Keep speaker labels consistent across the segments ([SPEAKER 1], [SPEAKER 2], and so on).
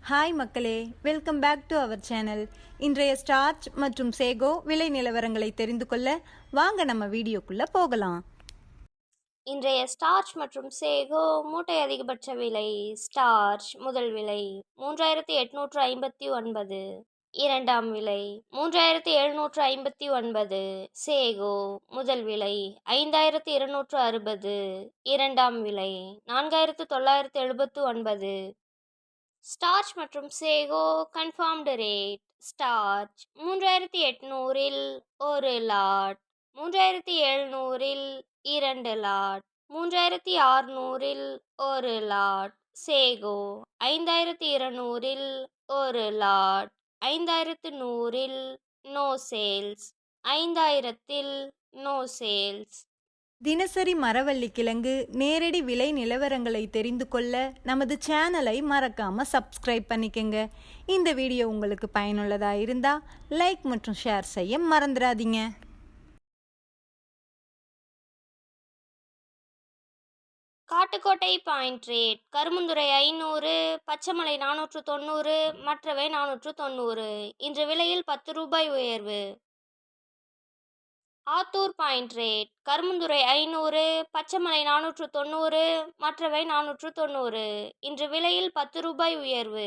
[SPEAKER 1] Hi மக்களே, welcome back to our channel. இன்றைய starch மற்றும் சேகோ விலை நிலவரங்களை தெரிந்து கொள்ள வாங்க நம்ம வீடியோக்குள்ள போகலாம்.
[SPEAKER 2] இன்றைய ஸ்டார்ச் மற்றும் சேகோ மூட்டை அதிகபட்ச விலை. ஸ்டார்ச் முதல் விலை 3859, இரண்டாம் விலை 3759. சேகோ முதல் விலை 5260, இரண்டாம் விலை 4979. ஸ்டார்ச் மற்றும் சேகோ கன்ஃபார்ம்டு ரேட். ஸ்டார்ச் 3800-இல் 1 லாட், 3700-இல் 2 லாட், 3600-இல் 1 லாட். சேகோ 5200-இல் 1 லாட், 5100-இல் நோ சேல்ஸ், 5000-இல் நோ சேல்ஸ்.
[SPEAKER 1] தினசரி மரவள்ளி கிழங்கு நேரடி விலை நிலவரங்களை தெரிந்து கொள்ள நமது சேனலை மறக்காம சப்ஸ்கிரைப் பண்ணிக்கங்க. இந்த வீடியோ உங்களுக்கு பயனுள்ளதா இருந்தா லைக் மற்றும் ஷேர் செய்ய மறந்துடாதீங்க.
[SPEAKER 2] Kattukottai point rate. கருமுந்துறை 500, பச்சைமலை 490, மற்றவை 490. இன்று விலையில் 10 ரூபாய் உயர்வு. Attur point rate. கருமுந்துறை 500, பச்சைமலை 490, மற்றவை 490. இன்று விலையில் 10 ரூபாய் உயர்வு.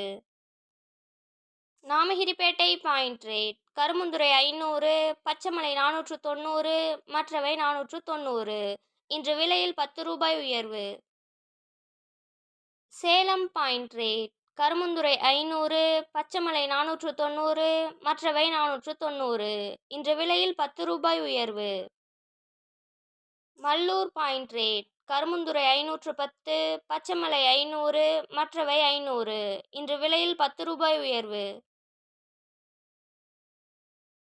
[SPEAKER 2] Namagiripettai point rate. கருமுந்துறை 500, பச்சைமலை 490, மற்றவை 490. இன்று விலையில் 10 ரூபாய் உயர்வு. Salem point rate. கருமுந்துறை 500, பச்சைமலை 490, மற்றவை 490. இன்று விலையில் 10 ரூபாய் உயர்வு. Mallur point rate. கருமுந்துறை 510, பச்சைமலை 500, மற்றவை 500. இன்று விலையில் 10 ரூபாய் உயர்வு.